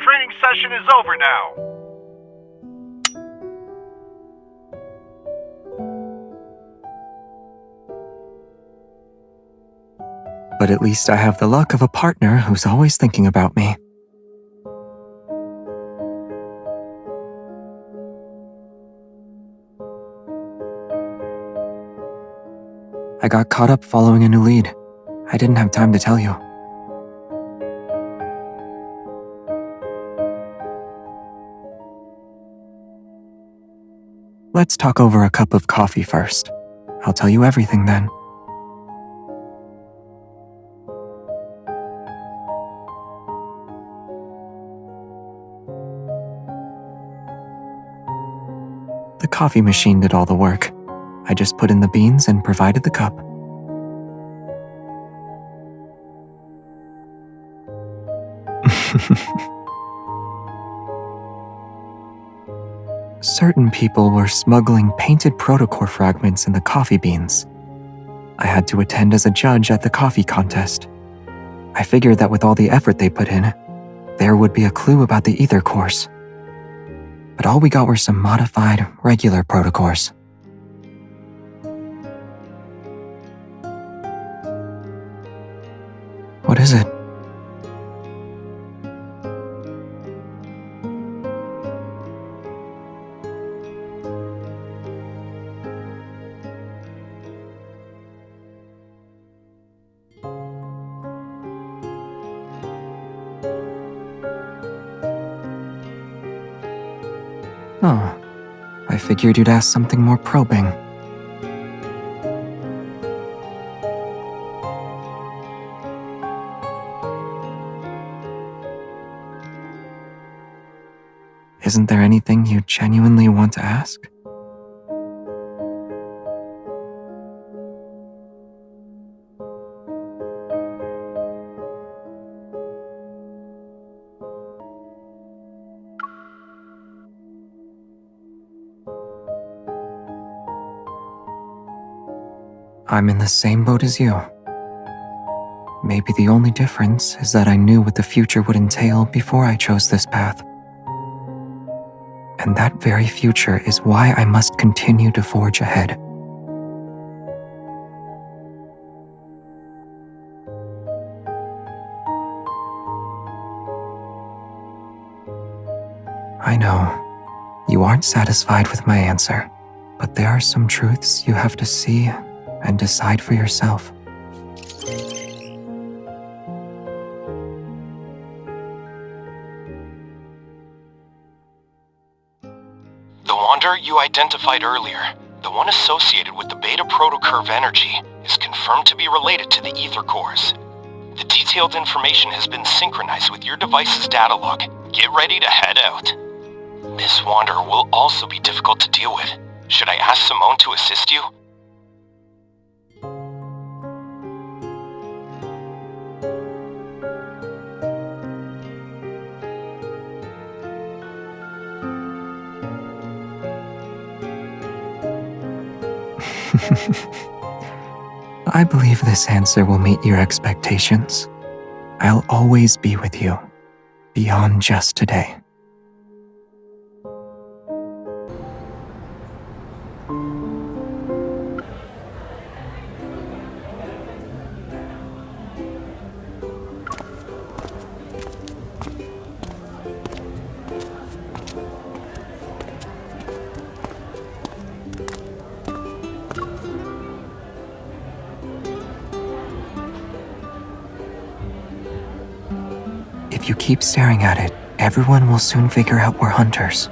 training session is over now. But at least I have the luck of a partner who's always thinking about me. I got caught up following a new lead. I didn't have time to tell you. Let's talk over a cup of coffee first. I'll tell you everything then. The coffee machine did all the work. I just put in the beans and provided the cup. Certain people were smuggling painted protocore fragments in the coffee beans. I had to attend as a judge at the coffee contest. I figured that with all the effort they put in, there would be a clue about the ether cores. But all we got were some modified, regular protocores. What is it? Oh, I figured you'd ask something more probing. Isn't there anything you genuinely want to ask? I'm in the same boat as you. Maybe the only difference is that I knew what the future would entail before I chose this path. And that very future is why I must continue to forge ahead. I know, you aren't satisfied with my answer, but there are some truths you have to see and decide for yourself. The Wanderer you identified earlier, the one associated with the beta protocurve energy, is confirmed to be related to the ether cores. The detailed information has been synchronized with your device's data log. Get ready to head out. This Wanderer will also be difficult to deal with. Should I ask Simone to assist you? I believe this answer will meet your expectations. I'll always be with you, beyond just today. If you keep staring at it, everyone will soon figure out we're hunters.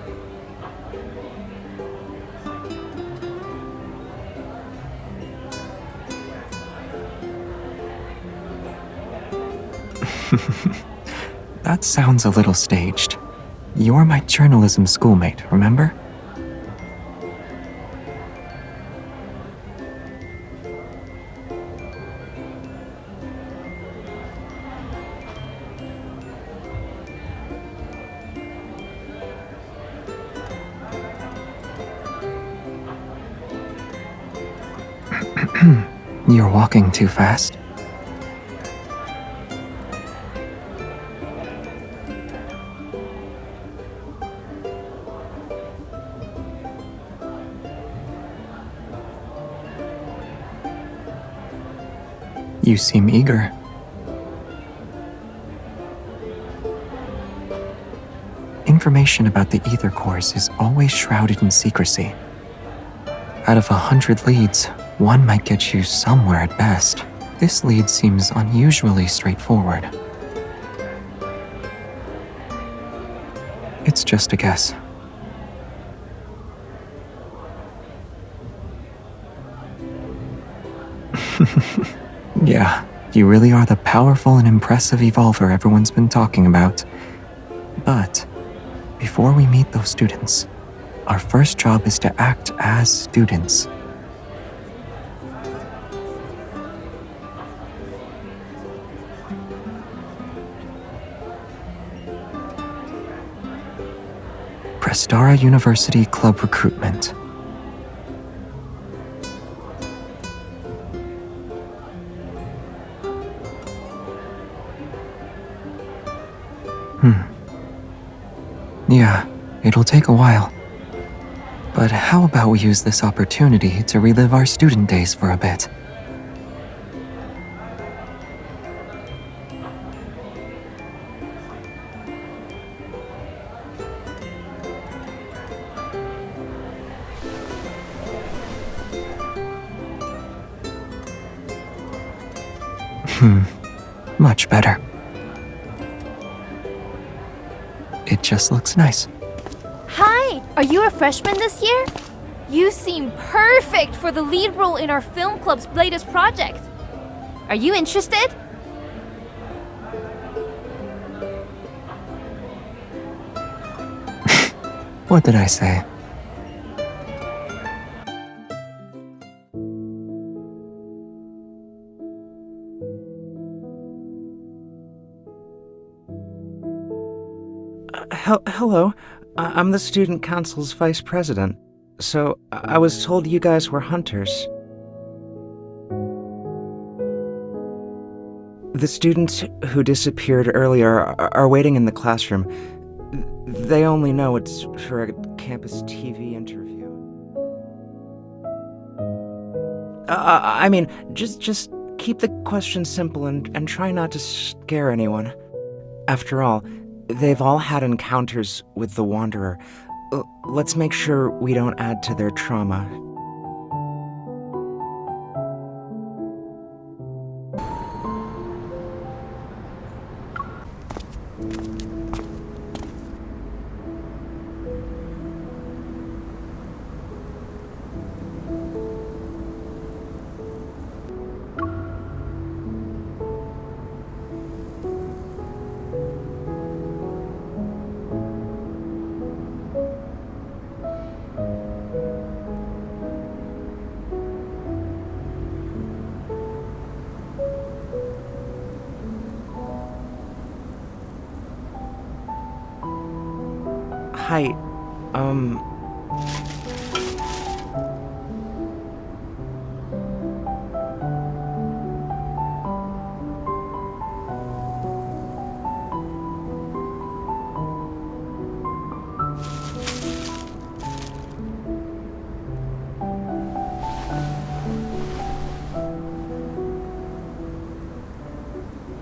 That sounds a little staged. You're my journalism schoolmate, remember? You're walking too fast. You seem eager. Information about the ether cores is always shrouded in secrecy. Out of 100 leads, one might get you somewhere at best. This lead seems unusually straightforward. It's just a guess. Yeah, you really are the powerful and impressive evolver everyone's been talking about. But before we meet those students, our first job is to act as students. Prestara University Club Recruitment. Yeah, it'll take a while. But how about we use this opportunity to relive our student days for a bit? Much better. It just looks nice. Hi! Are you a freshman this year? You seem perfect for the lead role in our film club's latest project. Are you interested? What did I say? Hello. I'm the student council's vice president. So, I was told you guys were hunters. The students who disappeared earlier are waiting in the classroom. They only know it's for a campus TV interview. I mean, just keep the questions simple and try not to scare anyone. After all, they've all had encounters with the Wanderer. Let's make sure we don't add to their trauma. Hi,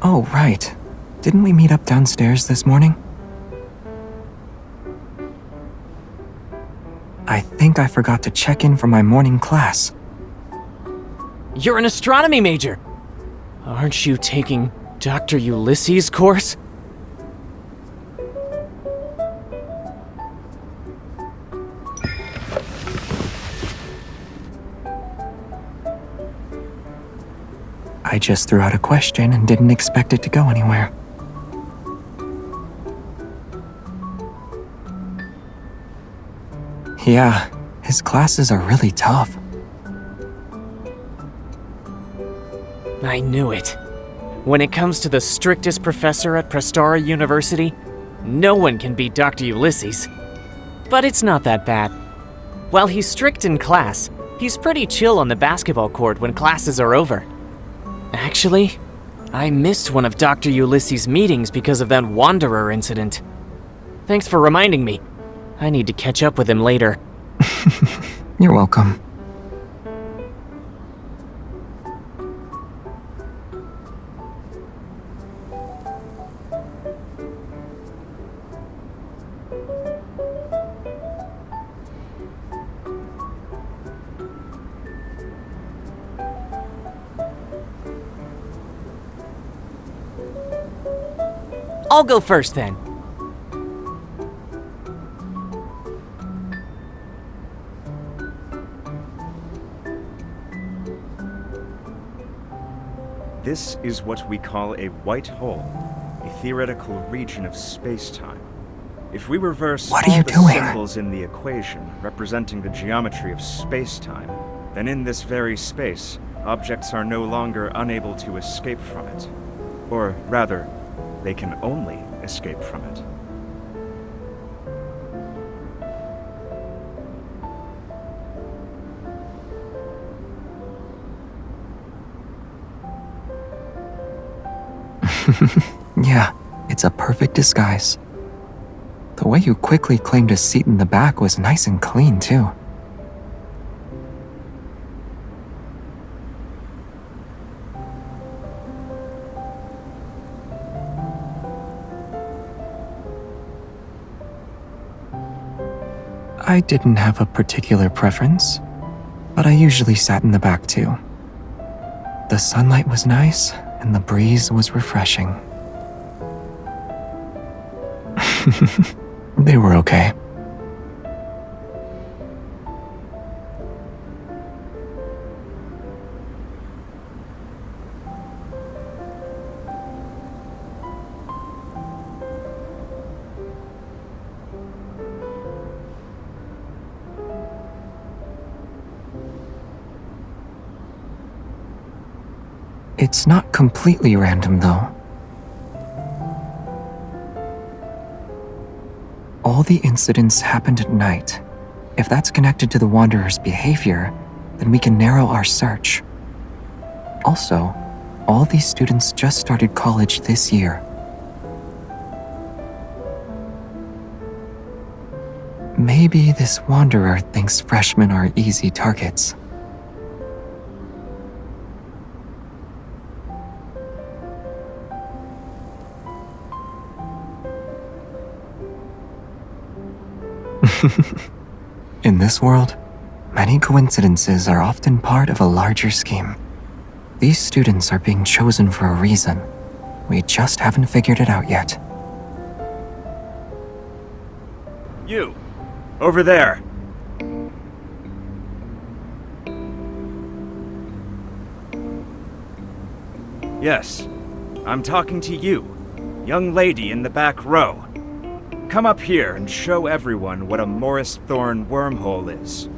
Oh, right. Didn't we meet up downstairs this morning? I think I forgot to check in for my morning class. You're an astronomy major! Aren't you taking Dr. Ulysses' course? I just threw out a question and didn't expect it to go anywhere. Yeah, his classes are really tough. I knew it. When it comes to the strictest professor at Prestara University, no one can beat Dr. Ulysses. But it's not that bad. While he's strict in class, he's pretty chill on the basketball court when classes are over. Actually, I missed one of Dr. Ulysses' meetings because of that Wanderer incident. Thanks for reminding me. I need to catch up with him later. You're welcome. I'll go first then. This is what we call a white hole, a theoretical region of space-time. If we reverse What are all you the doing? symbols in the equation representing the geometry of space-time, then in this very space, objects are no longer unable to escape from it. Or rather, they can only escape from it. Yeah, it's a perfect disguise. The way you quickly claimed a seat in the back was nice and clean, too. I didn't have a particular preference, but I usually sat in the back, too. The sunlight was nice, and the breeze was refreshing. They were okay. It's not completely random, though. All the incidents happened at night. If that's connected to the Wanderer's behavior, then we can narrow our search. Also, all these students just started college this year. Maybe this Wanderer thinks freshmen are easy targets. In this world, many coincidences are often part of a larger scheme. These students are being chosen for a reason. We just haven't figured it out yet. You! Over there! Yes, I'm talking to you, young lady in the back row. Come up here and show everyone what a Morris Thorn wormhole is.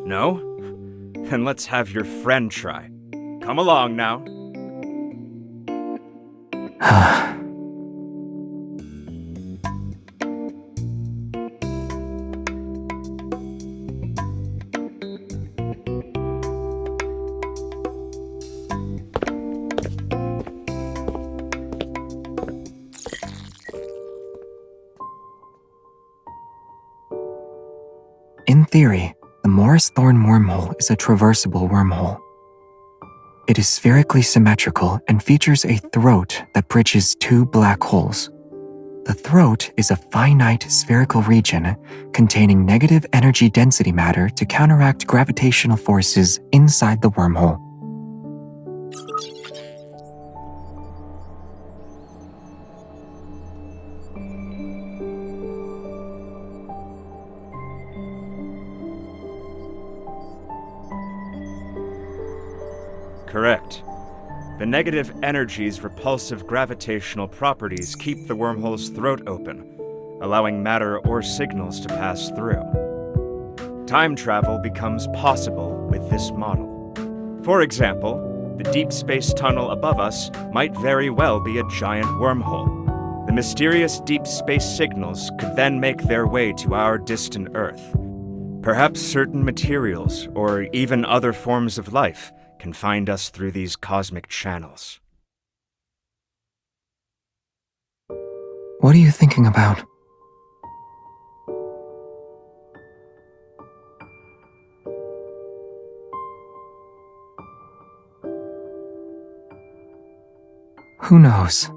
No? Then let's have your friend try. Come along now. In theory, the Morris Thorn wormhole is a traversable wormhole. It is spherically symmetrical and features a throat that bridges two black holes. The throat is a finite spherical region containing negative energy density matter to counteract gravitational forces inside the wormhole. Correct. The negative energy's repulsive gravitational properties keep the wormhole's throat open, allowing matter or signals to pass through. Time travel becomes possible with this model. For example, the deep space tunnel above us might very well be a giant wormhole. The mysterious deep space signals could then make their way to our distant Earth. Perhaps certain materials, or even other forms of life, can find us through these cosmic channels. What are you thinking about? Who knows?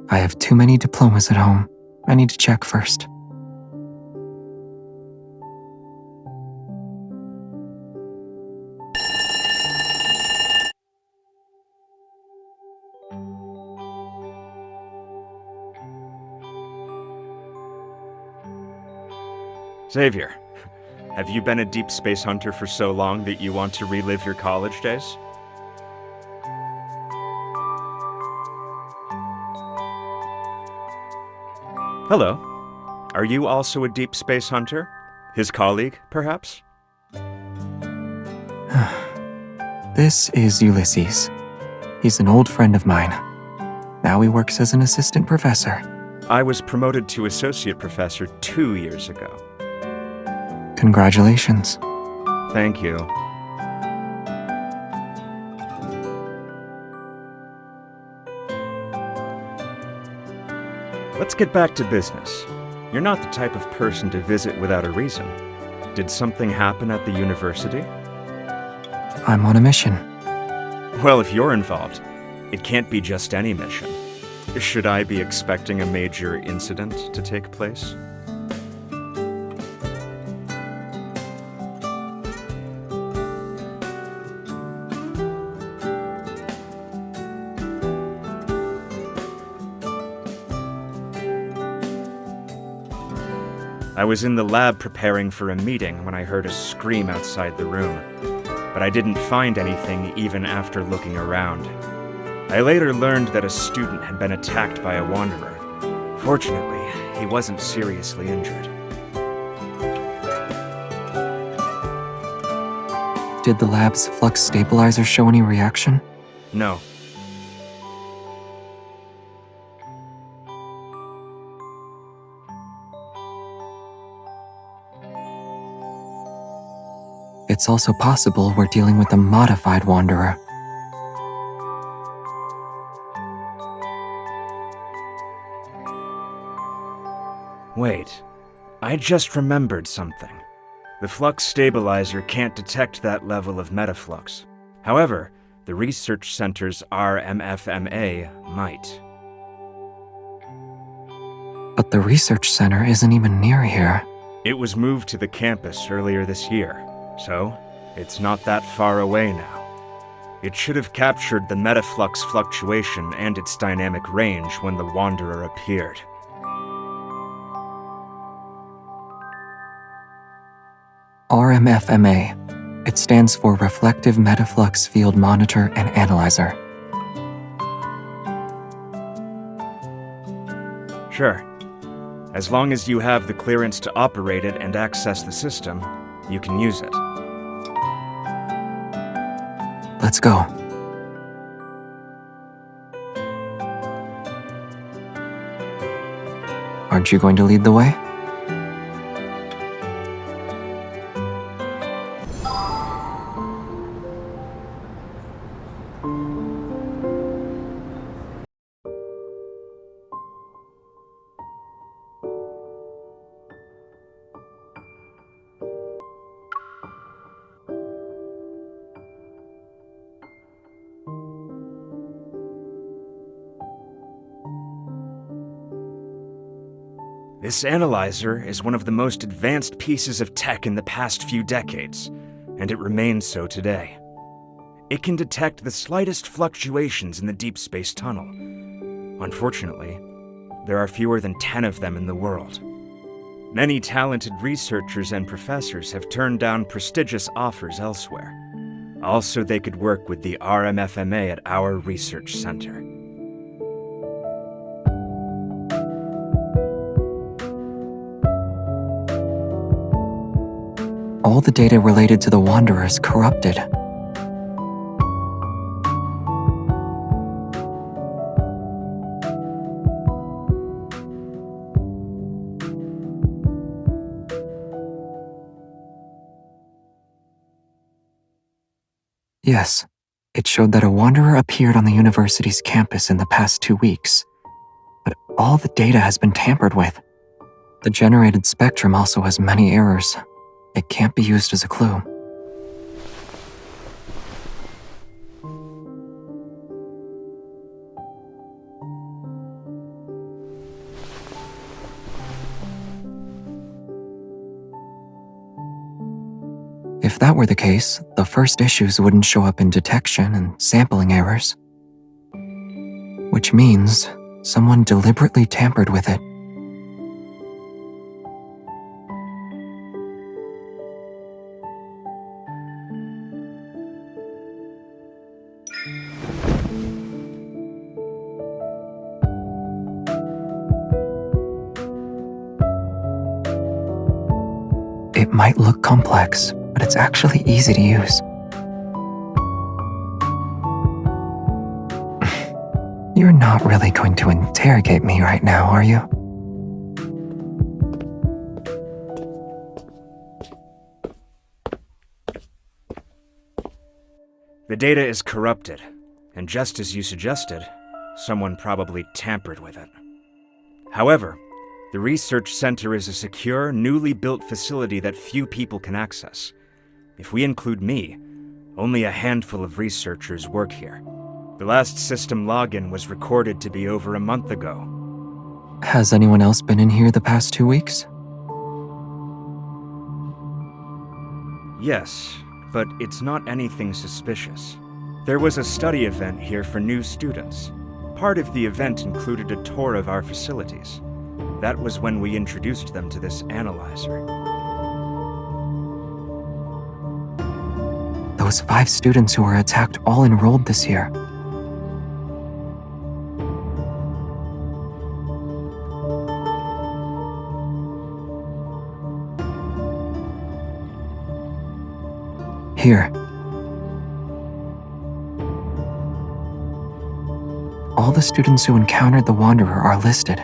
I have too many diplomas at home. I need to check first. Xavier, have you been a deep space hunter for so long that you want to relive your college days? Hello. Are you also a deep space hunter? His colleague, perhaps? This is Ulysses. He's an old friend of mine. Now he works as an assistant professor. I was promoted to associate professor 2 years ago. Congratulations. Thank you. Let's get back to business. You're not the type of person to visit without a reason. Did something happen at the university? I'm on a mission. Well, if you're involved, it can't be just any mission. Should I be expecting a major incident to take place? I was in the lab preparing for a meeting when I heard a scream outside the room, but I didn't find anything even after looking around. I later learned that a student had been attacked by a wanderer. Fortunately, he wasn't seriously injured. Did the lab's flux stabilizer show any reaction? No. It's also possible we're dealing with a modified wanderer. Wait, I just remembered something. The flux stabilizer can't detect that level of metaflux. However, the research center's RMFMA might. But the research center isn't even near here. It was moved to the campus earlier this year, so it's not that far away now. It should have captured the metaflux fluctuation and its dynamic range when the Wanderer appeared. RMFMA. It stands for Reflective Metaflux Field Monitor and Analyzer. Sure. As long as you have the clearance to operate it and access the system, you can use it. Let's go. Aren't you going to lead the way? This analyzer is one of the most advanced pieces of tech in the past few decades, and it remains so today. It can detect the slightest fluctuations in the deep space tunnel. Unfortunately, there are fewer than 10 of them in the world. Many talented researchers and professors have turned down prestigious offers elsewhere. Also, they could work with the RMFMA at our research center. All the data related to the Wanderer is corrupted. Yes, it showed that a Wanderer appeared on the university's campus in the past 2 weeks. But all the data has been tampered with. The generated spectrum also has many errors. It can't be used as a clue. If that were the case, the first issues wouldn't show up in detection and sampling errors. Which means someone deliberately tampered with it. It might look complex, but it's actually easy to use. You're not really going to interrogate me right now, are you? The data is corrupted, and just as you suggested, someone probably tampered with it. However, the research center is a secure, newly built facility that few people can access. If we include me, only a handful of researchers work here. The last system login was recorded to be over a month ago. Has anyone else been in here the past 2 weeks? Yes, but it's not anything suspicious. There was a study event here for new students. Part of the event included a tour of our facilities. That was when we introduced them to this analyzer. Those 5 students who were attacked all enrolled this year. Here. All the students who encountered the Wanderer are listed.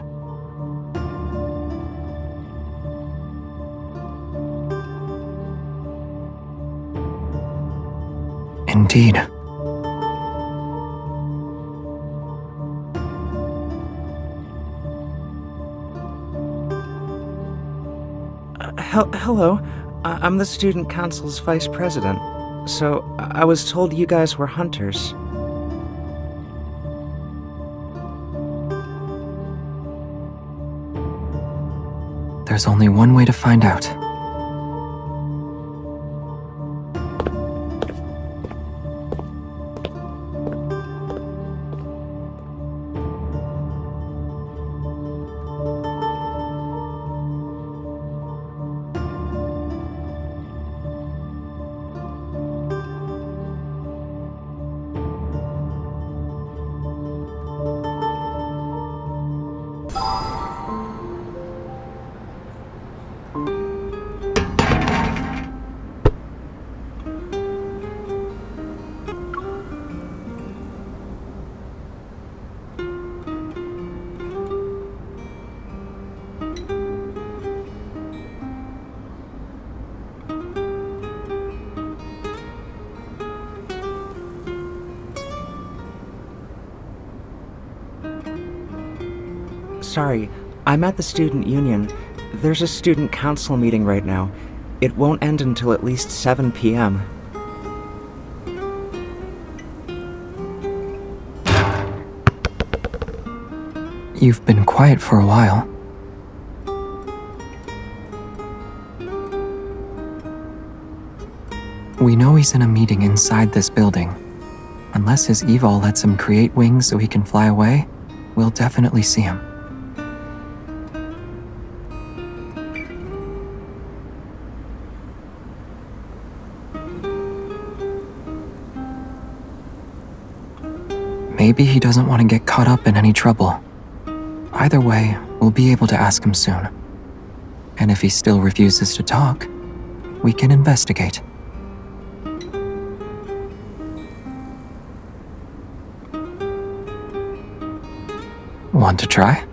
Indeed. Hello. I'm the student council's vice president. So, I was told you guys were hunters. There's only one way to find out. Sorry, I'm at the student union. There's a student council meeting right now. It won't end until at least 7 p.m. You've been quiet for a while. We know he's in a meeting inside this building. Unless his evol lets him create wings so he can fly away, we'll definitely see him. Maybe he doesn't want to get caught up in any trouble. Either way, we'll be able to ask him soon. And if he still refuses to talk, we can investigate. Want to try?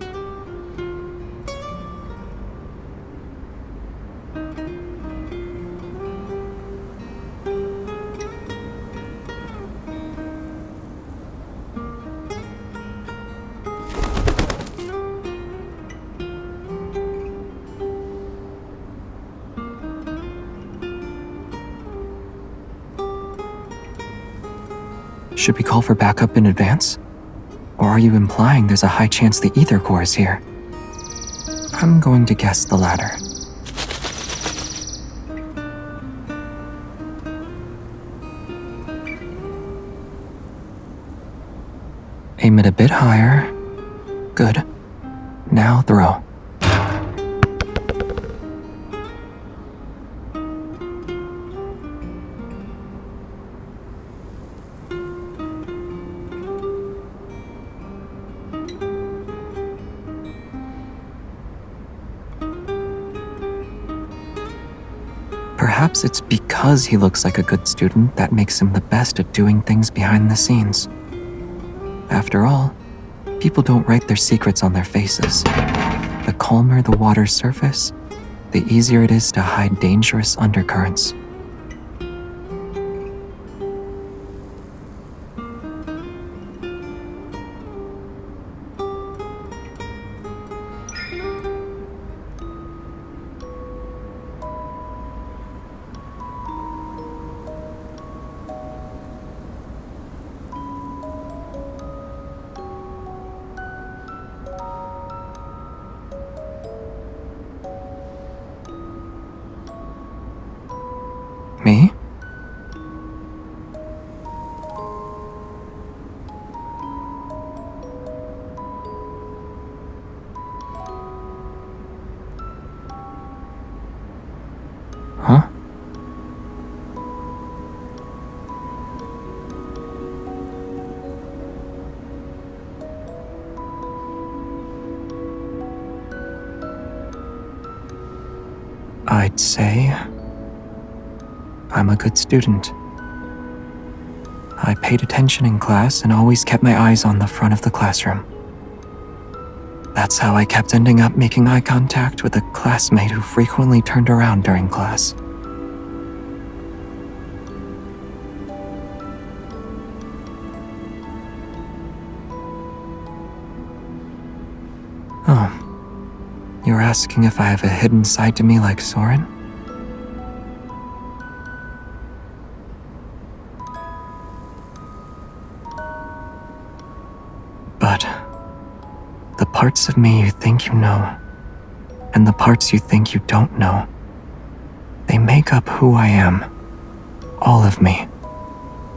Should we call for backup in advance? Or are you implying there's a high chance the ether core is here? I'm going to guess the latter. Aim it a bit higher. Good. Now throw. Perhaps it's because he looks like a good student that makes him the best at doing things behind the scenes. After all, people don't write their secrets on their faces. The calmer the water's surface, the easier it is to hide dangerous undercurrents. Me? Huh? I'd say I'm a good student. I paid attention in class and always kept my eyes on the front of the classroom. That's how I kept ending up making eye contact with a classmate who frequently turned around during class. Oh, you're asking if I have a hidden side to me like Soren? But the parts of me you think you know, and the parts you think you don't know, they make up who I am. All of me.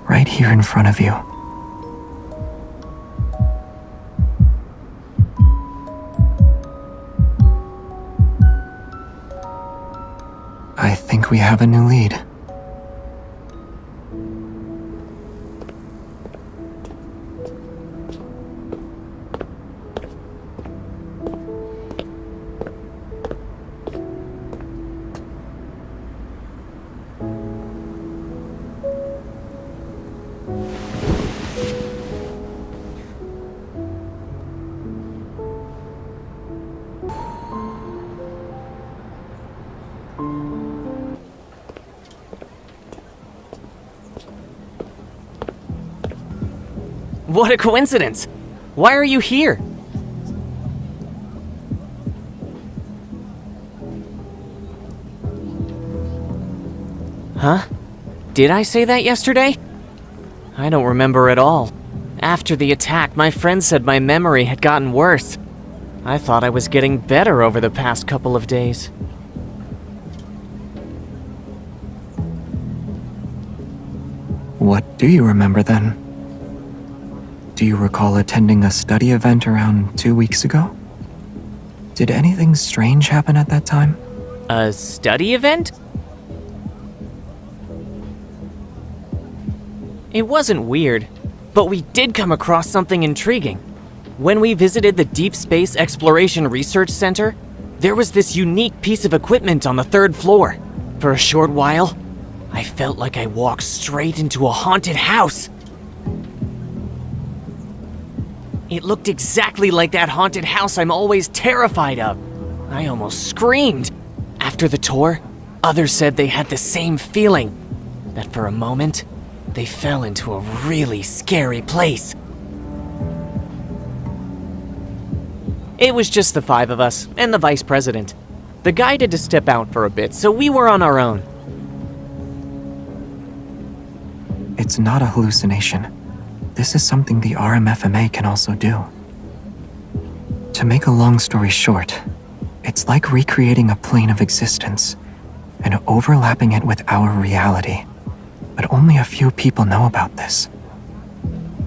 Right here in front of you. I think we have a new lead. What a coincidence! Why are you here? Huh? Did I say that yesterday? I don't remember at all. After the attack, my friend said my memory had gotten worse. I thought I was getting better over the past couple of days. What do you remember then? Do you recall attending a study event around 2 weeks ago? Did anything strange happen at that time? A study event? It wasn't weird, but we did come across something intriguing. When we visited the Deepspace Exploration Research Center, there was this unique piece of equipment on the 3rd floor. For a short while, I felt like I walked straight into a haunted house. It looked exactly like that haunted house I'm always terrified of. I almost screamed. After the tour, others said they had the same feeling, that for a moment, they fell into a really scary place. It was just the 5 of us and the vice president. The guy had to step out for a bit, so we were on our own. It's not a hallucination. This is something the RMFMA can also do. To make a long story short, it's like recreating a plane of existence and overlapping it with our reality. But only a few people know about this.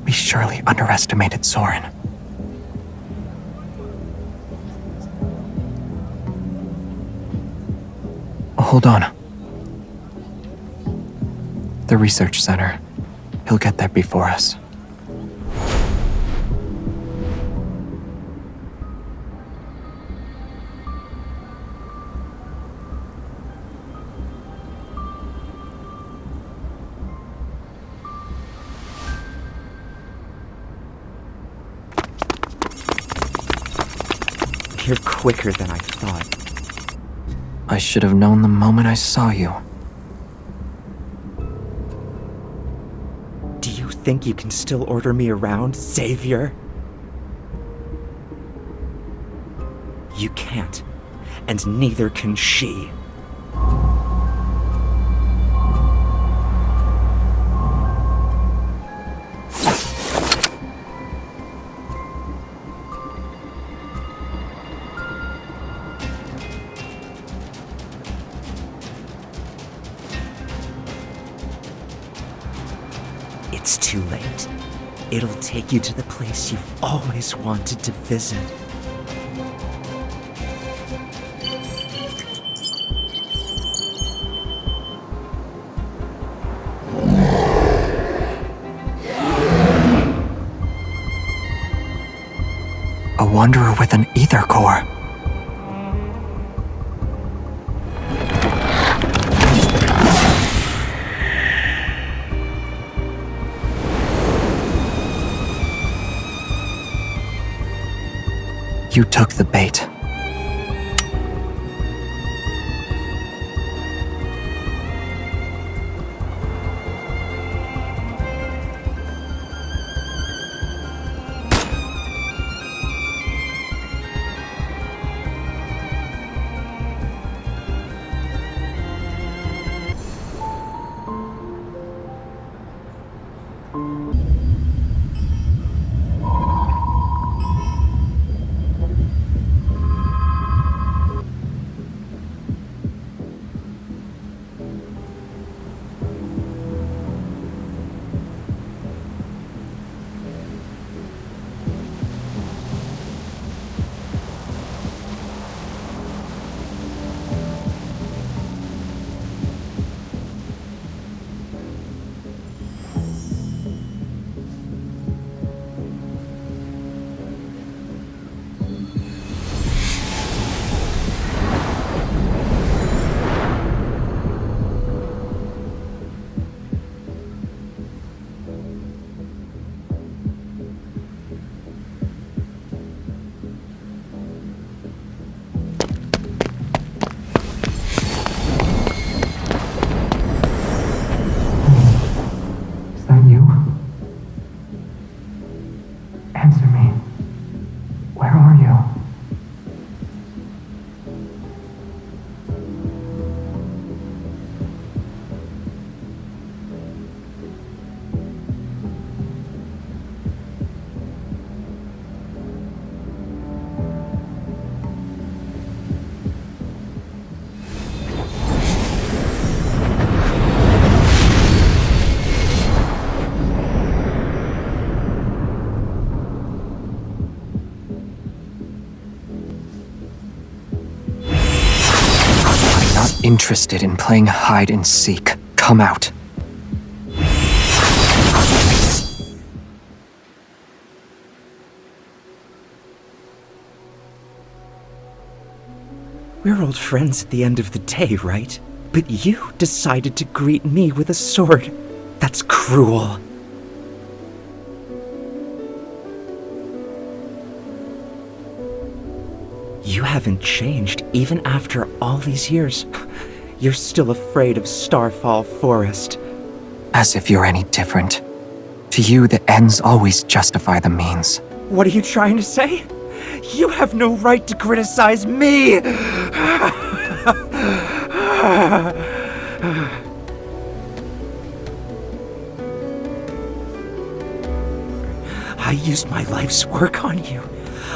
We surely underestimated Soren. Hold on. The research center. He'll get there before us. You're quicker than I thought. I should have known the moment I saw you. Do you think you can still order me around, Savior? You can't, and neither can she. It's too late. It'll take you to the place you've always wanted to visit. A wanderer with an ether core. You took the bait. Interested in playing hide and seek. Come out. We're old friends at the end of the day, right? But you decided to greet me with a sword. That's cruel. You haven't changed even after all these years. You're still afraid of Starfall Forest. As if you're any different. To you, the ends always justify the means. What are you trying to say? You have no right to criticize me! I used my life's work on you.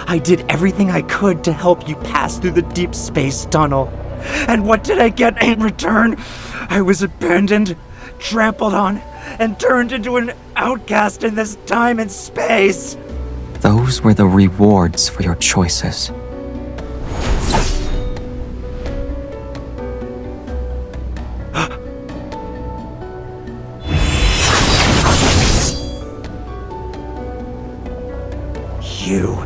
I did everything I could to help you pass through the deep space tunnel. And what did I get in return? I was abandoned, trampled on, and turned into an outcast in this time and space. Those were the rewards for your choices. You.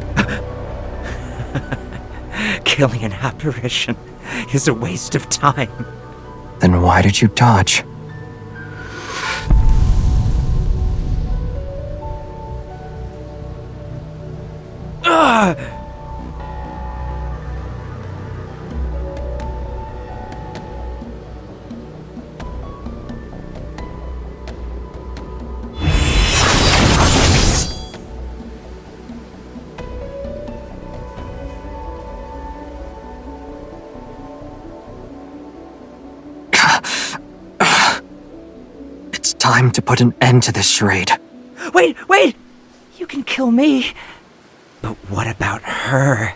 Killing an apparition is a waste of time. Then why did you dodge? It's time to put an end to this charade. Wait! You can kill me. But what about her?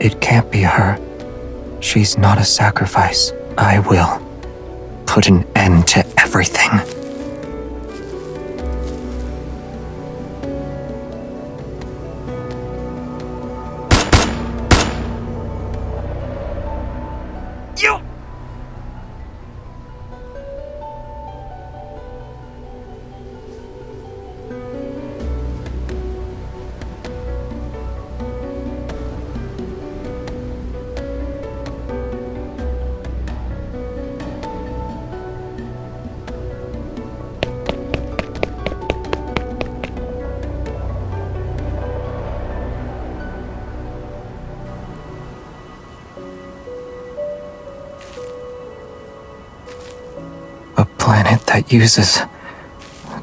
It can't be her. She's not a sacrifice. I will put an end to everything. A planet that uses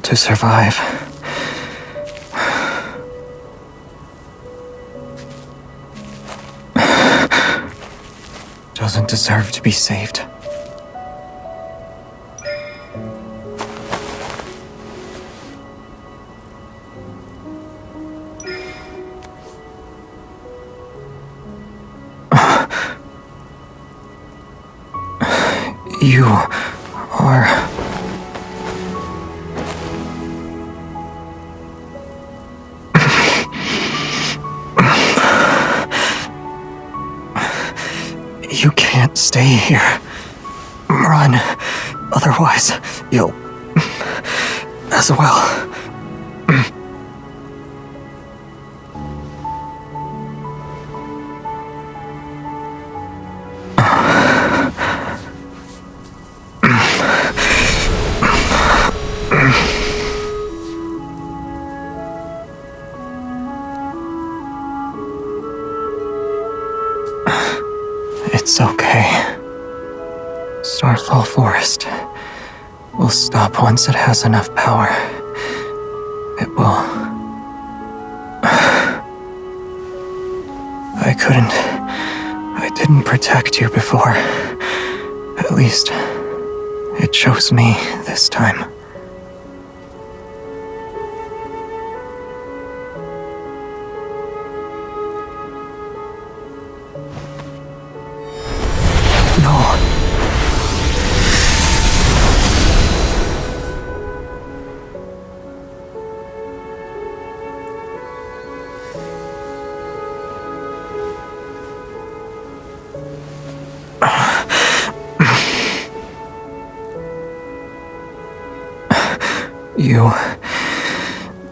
to survive. Doesn't deserve to be saved. You are... You can't stay here. Run. Otherwise, you'll... as well. It's okay. Starfall Forest will stop once it has enough power. It will. I didn't protect you before. At least, it chose me this time. No.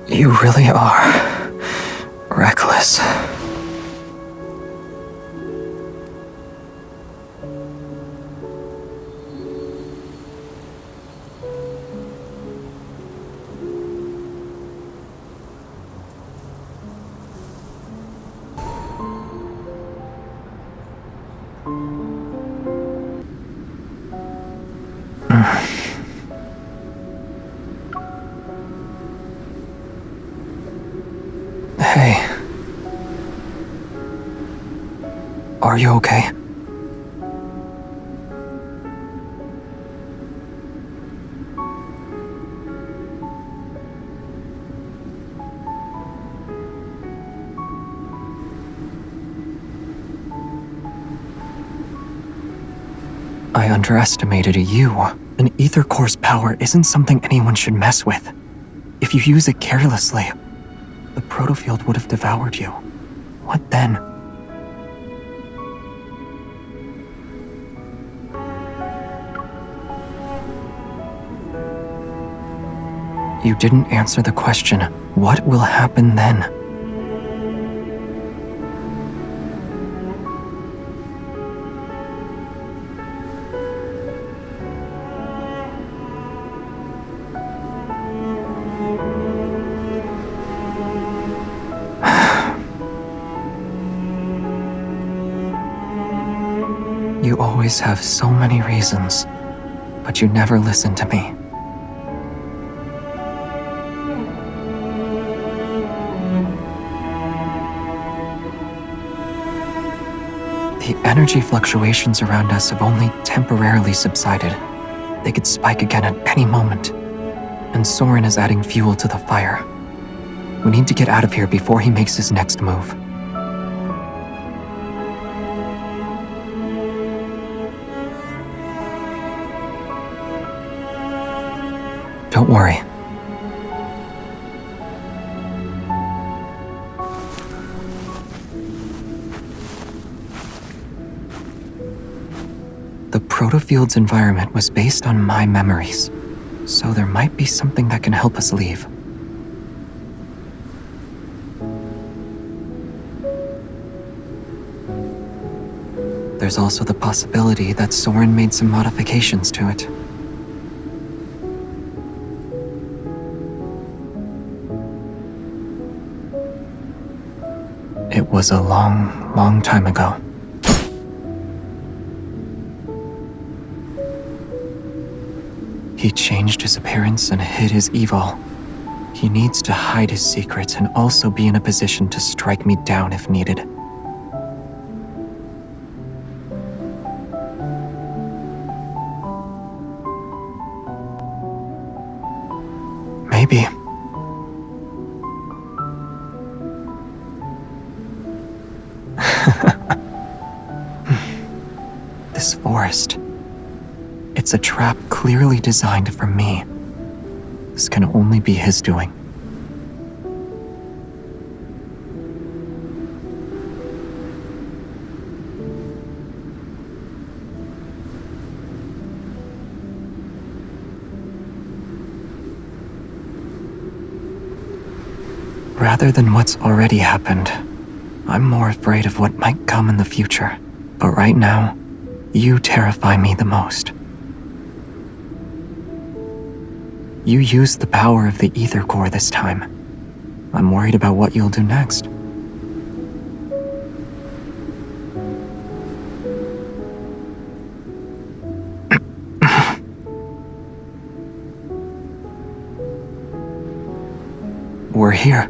You really are reckless. Are you okay? I underestimated you. An ether core's power isn't something anyone should mess with. If you use it carelessly, the protofield would have devoured you. What then? You didn't answer the question. What will happen then? You always have so many reasons, but you never listen to me. The energy fluctuations around us have only temporarily subsided. They could spike again at any moment. And Soren is adding fuel to the fire. We need to get out of here before he makes his next move. Don't worry. The protofield's environment was based on my memories, so there might be something that can help us leave. There's also the possibility that Soren made some modifications to it. It was a long, long time ago. He changed his appearance and hid his evil. He needs to hide his secrets and also be in a position to strike me down if needed. Maybe. This forest. It's a trap clearly designed for me. This can only be his doing. Rather than what's already happened, I'm more afraid of what might come in the future. But right now, you terrify me the most. You used the power of the ether core this time. I'm worried about what you'll do next. We're here.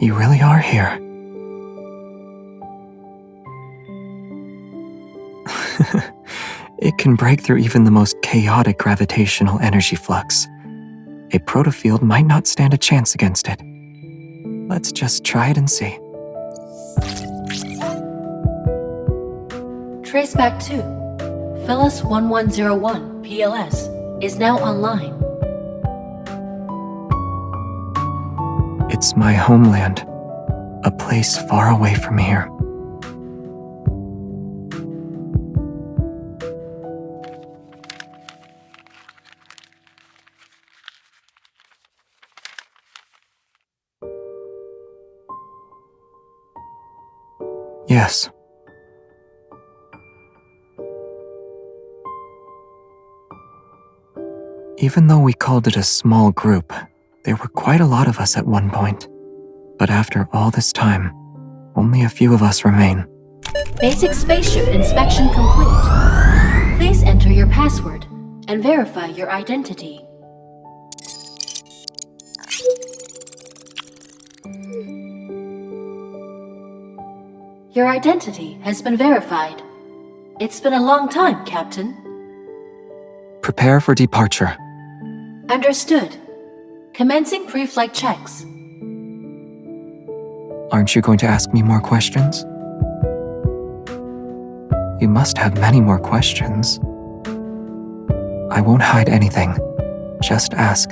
You really are here. It can break through even the most chaotic gravitational energy flux. A protofield might not stand a chance against it. Let's just try it and see. Traceback 2, Phyllis 1101 PLS, is now online. It's my homeland, a place far away from here. Yes. Even though we called it a small group, there were quite a lot of us at one point. But after all this time, only a few of us remain. Basic spaceship inspection complete. Please enter your password and verify your identity. Your identity has been verified. It's been a long time, Captain. Prepare for departure. Understood. Commencing pre-flight checks. Aren't you going to ask me more questions? You must have many more questions. I won't hide anything. Just ask.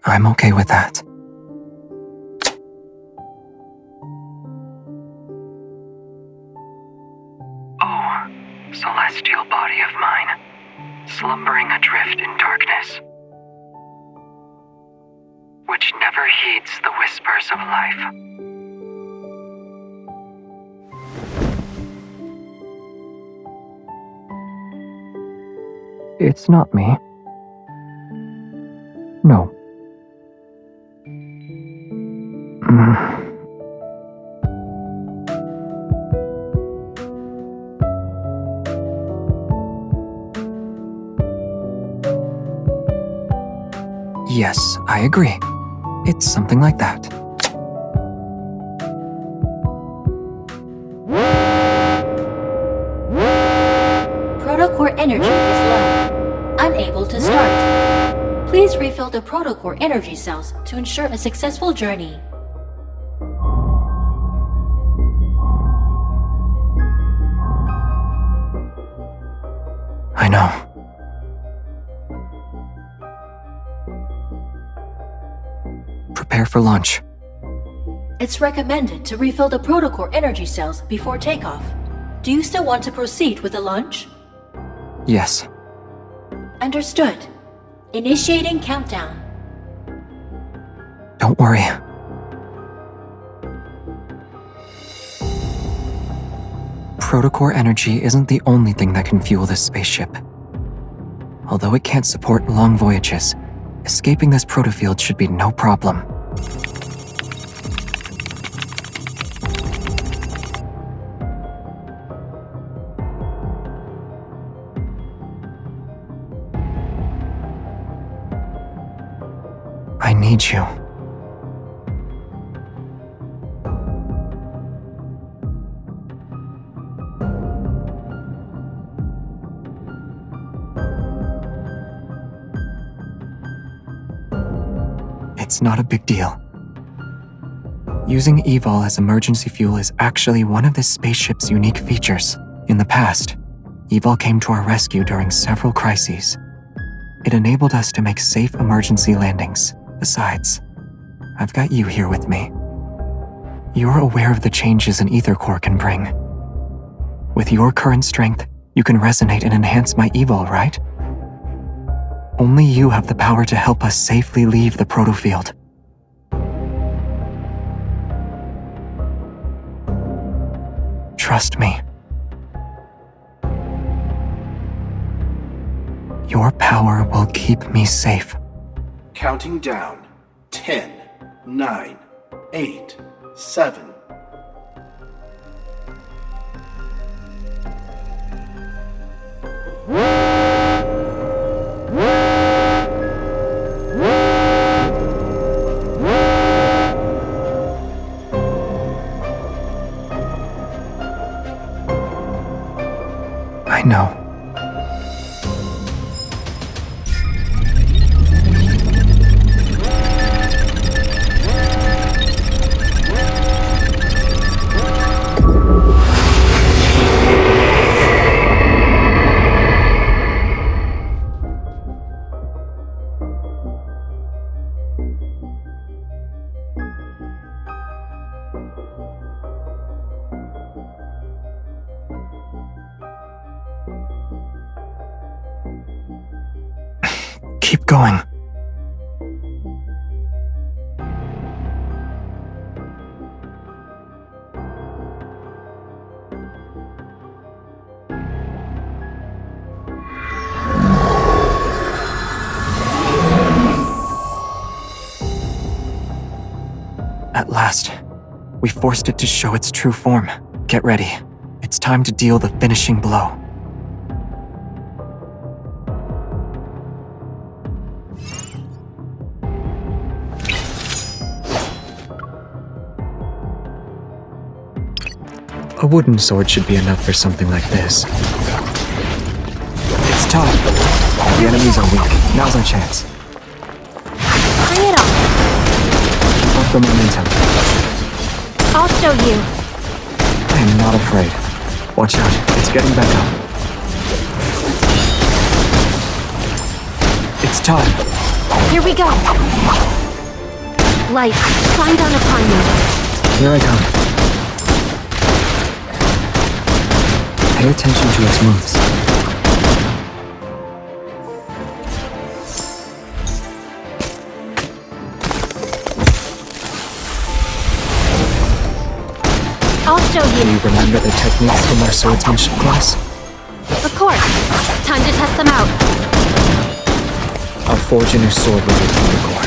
I'm okay with that. Oh, celestial body of mine, slumbering adrift in darkness, which never heeds the whispers of life. It's not me. No. Yes, I agree. It's something like that. Protocore energy is low. Unable to start. Please refill the protocore energy cells to ensure a successful journey. I know. Prepare for launch. It's recommended to refill the protocore energy cells before takeoff. Do you still want to proceed with the launch? Yes. Understood. Initiating countdown. Don't worry. Protocore energy isn't the only thing that can fuel this spaceship. Although it can't support long voyages, escaping this protofield should be no problem. I need you. It's not a big deal. Using EVOL as emergency fuel is actually one of this spaceship's unique features. In the past, EVOL came to our rescue during several crises. It enabled us to make safe emergency landings. Besides, I've got you here with me. You're aware of the changes an ether core can bring. With your current strength, you can resonate and enhance my EVOL, right? Only you have the power to help us safely leave the protofield. Trust me. Your power will keep me safe. Counting down. 10, 9, 8, 7. I know. Keep going. At last, we forced it to show its true form. Get ready. It's time to deal the finishing blow. A wooden sword should be enough for something like this. It's time. The enemies are weak. Now's our chance. Bring it on. Keep up the momentum. I'll show you. I am not afraid. Watch out. It's getting back up. It's time. Here we go. Light, shine down upon me. Here I come. Pay attention to its moves. I'll show Do you. you remember the techniques from our swordsmanship class? Of course. Time to test them out. I'll forge a new sword with your protocore.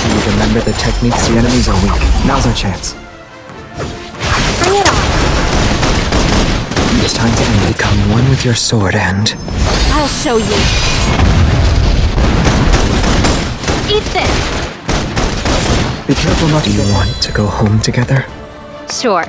Do you remember the techniques? The enemies are weak. Now's our chance. Bring it on. It's time to become one with your sword and... I'll show you. Eat this. Be careful not to... Do you want to go home together? Sure.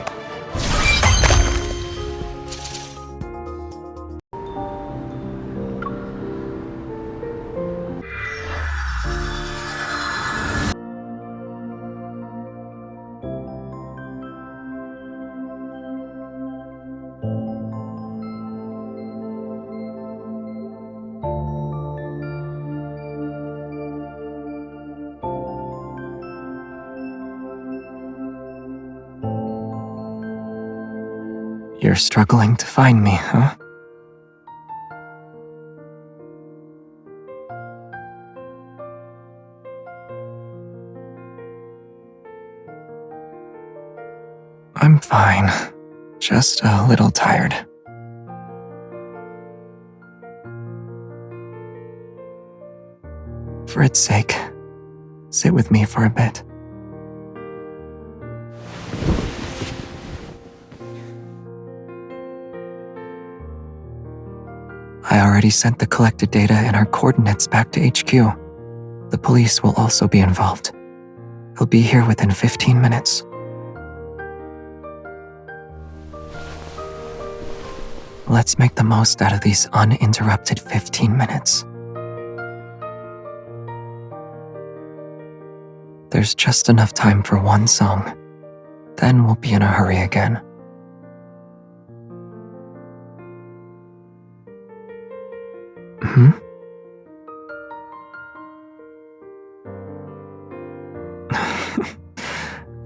You're struggling to find me, huh? I'm fine. Just a little tired. For its sake, sit with me for a bit. I already sent the collected data and our coordinates back to HQ. The police will also be involved. They'll be here within 15 minutes. Let's make the most out of these uninterrupted 15 minutes. There's just enough time for one song. Then we'll be in a hurry again. Hmm?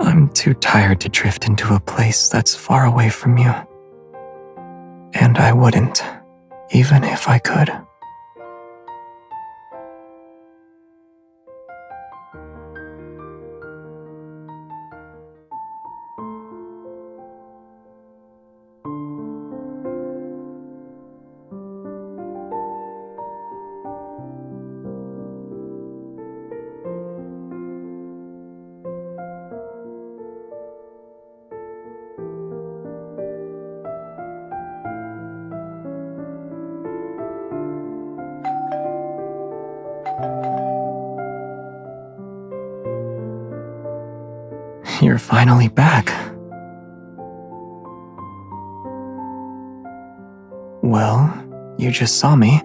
I'm too tired to drift into a place that's far away from you. And I wouldn't, even if I could. You're finally back. Well, you just saw me.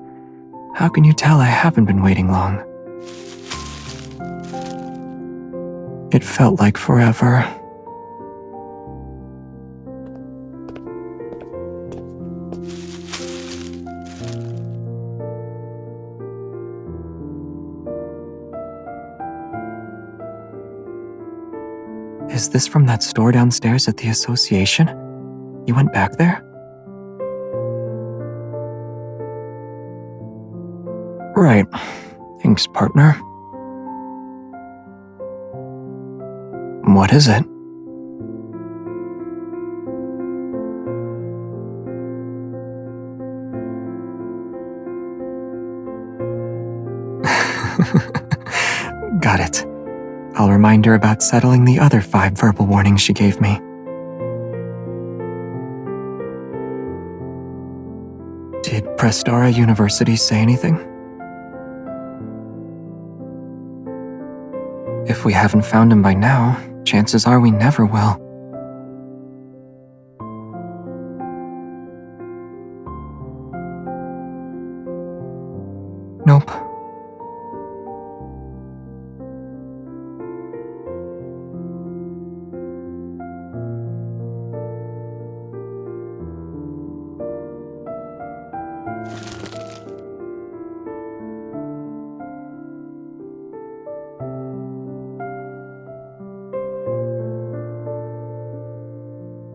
How can you tell I haven't been waiting long? It felt like forever. Is this from that store downstairs at the association? You went back there? Right. Thanks, partner. What is it? Got it. I'll remind her about settling the other 5 verbal warnings she gave me. Did Prestara University say anything? If we haven't found him by now, chances are we never will. Nope.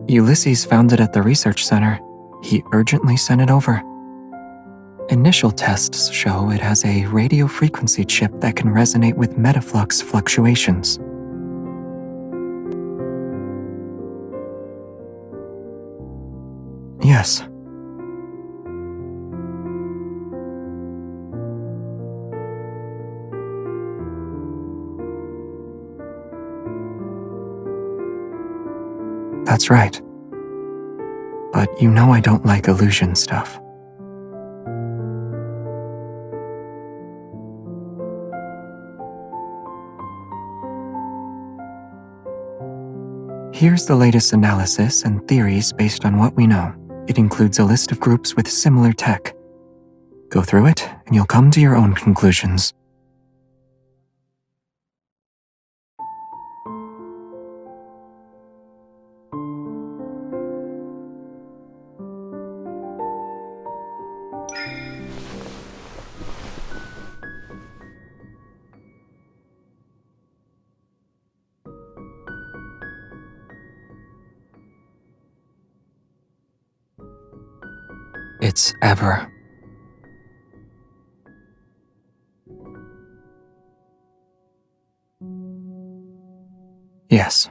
Ulysses found it at the research center. He urgently sent it over. Initial tests show it has a radio frequency chip that can resonate with metaflux fluctuations. Yes. That's right. But you know I don't like illusion stuff. Here's the latest analysis and theories based on what we know. It includes a list of groups with similar tech. Go through it, and you'll come to your own conclusions. It's ever. Yes.